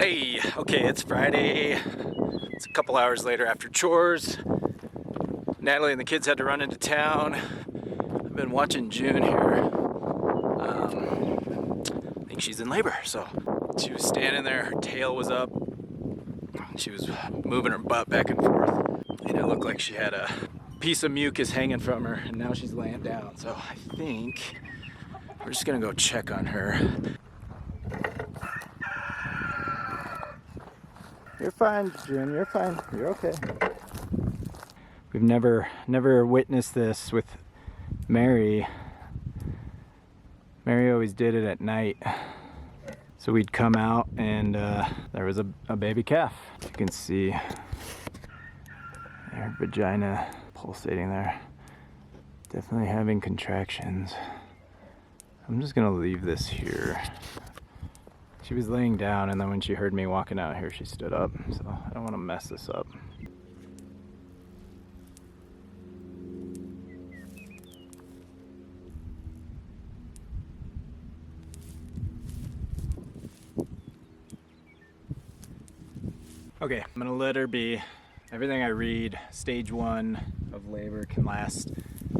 Hey, okay, it's Friday. It's a couple hours later after chores. Natalie and the kids had to run into town. I've been watching June here. I think she's in labor, so she was standing there, her tail was up. She was moving her butt back and forth, and it looked like she had a piece of mucus hanging from her, and now she's laying down. So I think we're just gonna go check on her. You're fine, June, you're fine, you're okay. We've never witnessed this with Mary. Mary always did it at night. So we'd come out and there was a baby calf. You can see her vagina pulsating there. Definitely having contractions. I'm just gonna leave this here. She was laying down, and then when she heard me walking out here, she stood up. So I don't want to mess this up. Okay, I'm gonna let her be. Everything I read, stage 1 of labor can last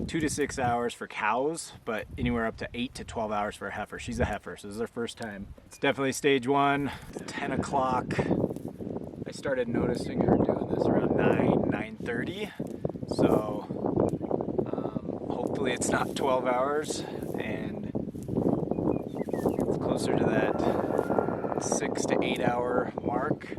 2 to 6 hours for cows, but anywhere up to 8 to 12 hours for a heifer. She's a heifer, so this is her first time. It's definitely stage 1. It's 10 o'clock. I started noticing her doing this around 9:30. So hopefully it's not 12 hours, and it's closer to that 6 to 8 hour mark.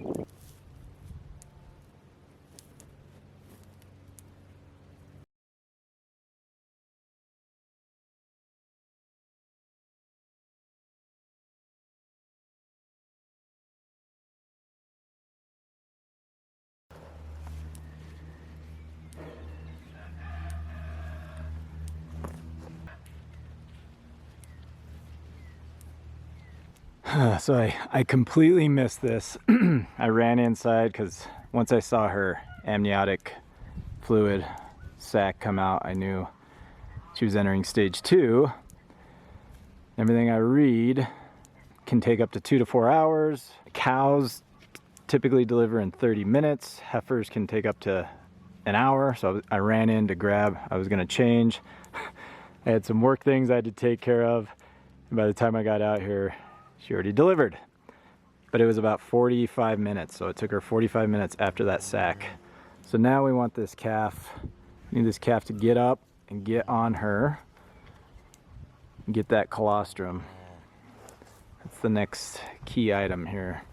So I completely missed this. I ran inside because once I saw her amniotic fluid sac come out, I knew she was entering stage 2. Everything I read can take up to 2 to 4 hours. Cows typically deliver in 30 minutes. Heifers can take up to an hour. So I ran in to grab. I was gonna change. I had some work things I had to take care of. And by the time I got out here, she already delivered. But it was about 45 minutes. So it took her 45 minutes after that sac. So now we want this calf. We need this calf to get up and get on her and get that colostrum. That's the next key item here.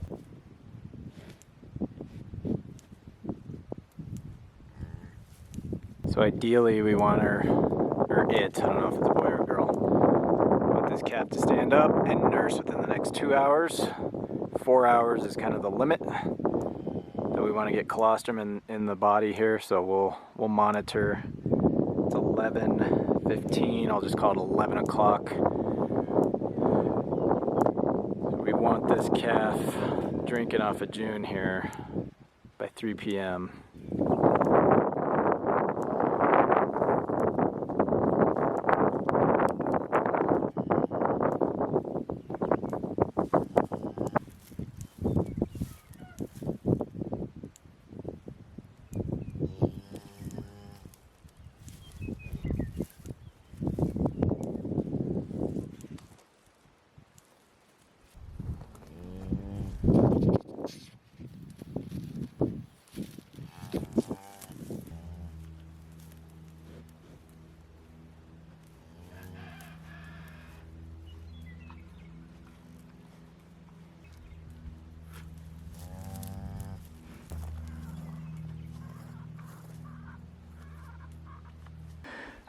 So ideally we want her, or it, I don't know if it's a boy or a girl, we want this calf to stand up and nurse within the next 2 hours. 4 hours is kind of the limit that we want to get colostrum in the body here. So we'll monitor. It's 11:15. I'll just call it 11 o'clock. We want this calf drinking off of June here by 3 p.m.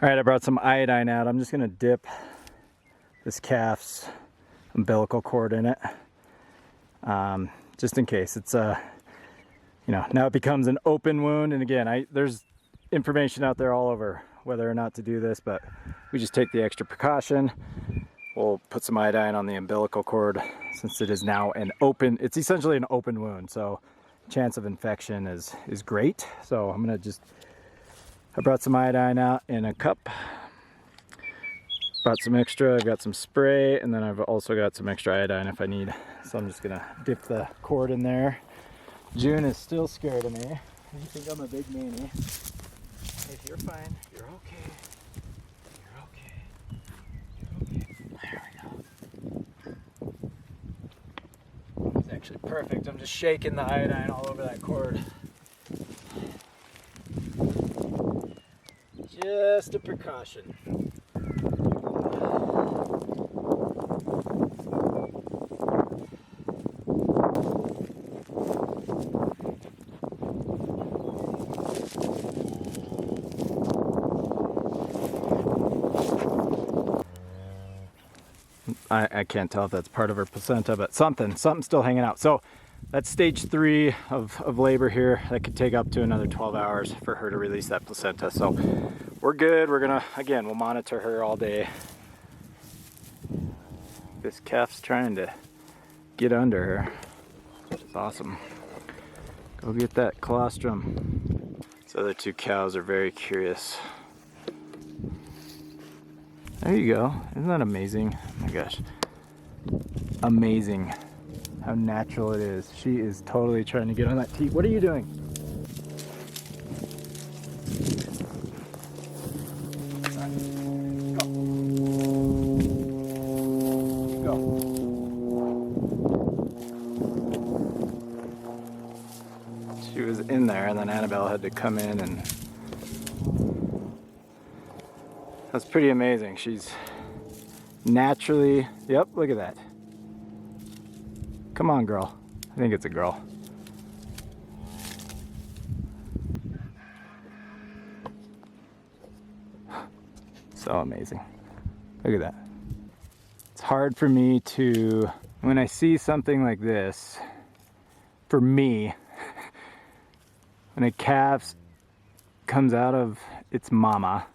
All right, I brought some iodine out. I'm just gonna dip this calf's umbilical cord in it, just in case. It's now it becomes an open wound. And again, there's information out there all over whether or not to do this, but we just take the extra precaution. We'll put some iodine on the umbilical cord since it is now it's essentially an open wound. So chance of infection is great. So I brought some iodine out in a cup. Brought some extra, I've got some spray, and then I've also got some extra iodine if I need. So I'm just gonna dip the cord in there. June is still scared of me. You think I'm a big meanie. Hey, you're fine, you're okay. You're okay. There we go. It's actually perfect. I'm just shaking the iodine all over that cord. Just a precaution. I can't tell if that's part of her placenta, but something's still hanging out. So that's stage 3 of labor here. That could take up to another 12 hours for her to release that placenta. So we're good. We're gonna, again, we'll monitor her all day. This calf's trying to get under her. It's awesome. Go get that colostrum. These other 2 cows are very curious. There you go. Isn't that amazing? Oh my gosh. Amazing how natural it is. She is totally trying to get on that teat. What are you doing? Go. She was in there and then Annabelle had to come in, and that's pretty amazing. She's naturally, yep, look at that. Come on, girl. I think it's a girl. So amazing. Look at that. It's hard for me to, when I see something like this, for me, when a calf comes out of its mama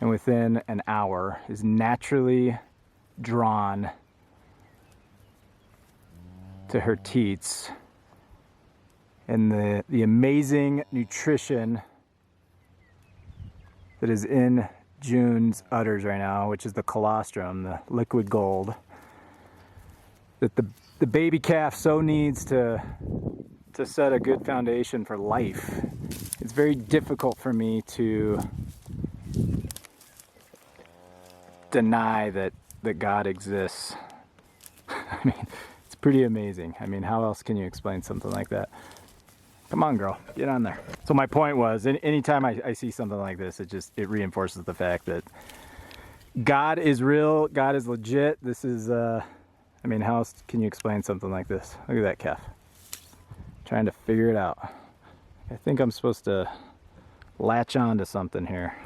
and within an hour is naturally drawn to her teats, and the amazing nutrition that is in June's udders right now, which is the colostrum, the liquid gold, that the baby calf so needs to set a good foundation for life. It's very difficult for me to deny that God exists. I mean, it's pretty amazing. I mean, how else can you explain something like that? Come on, girl, get on there. So my point was, anytime I see something like this, it reinforces the fact that God is real, God is legit. This is, I mean, how else can you explain something like this? Look at that calf. Trying to figure it out. I think I'm supposed to latch on to something here.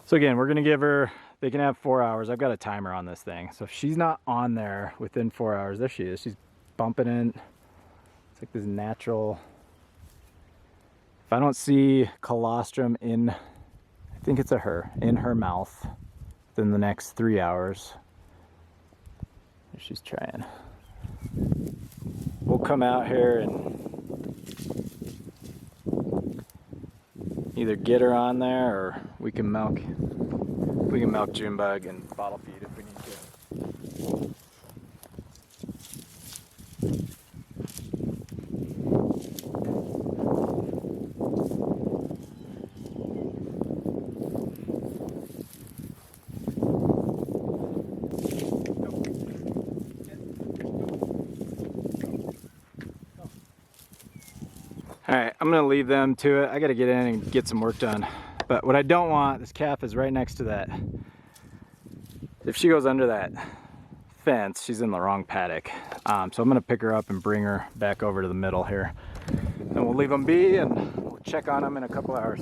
So again, we're gonna give her, they can have 4 hours. I've got a timer on this thing. So if she's not on there within 4 hours, there she is. She's bumping in. It's like this natural. If I don't see colostrum in, I think it's a her, in her mouth within the next 3 hours, she's trying. We'll come out here and either get her on there, or we can milk Junebug and bottle feed if we need to. All right, I'm gonna leave them to it. I gotta get in and get some work done. But what I don't want, this calf is right next to that. If she goes under that fence, she's in the wrong paddock. So I'm gonna pick her up and bring her back over to the middle here. And we'll leave them be and we'll check on them in a couple hours.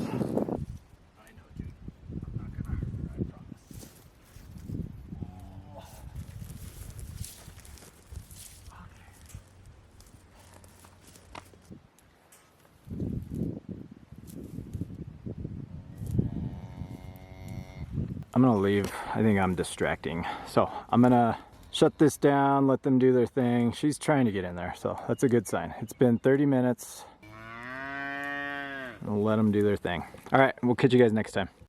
I'm gonna leave. I think I'm distracting. So I'm gonna shut this down, let them do their thing. She's trying to get in there, so that's a good sign. It's been 30 minutes. I'll let them do their thing. All right, we'll catch you guys next time.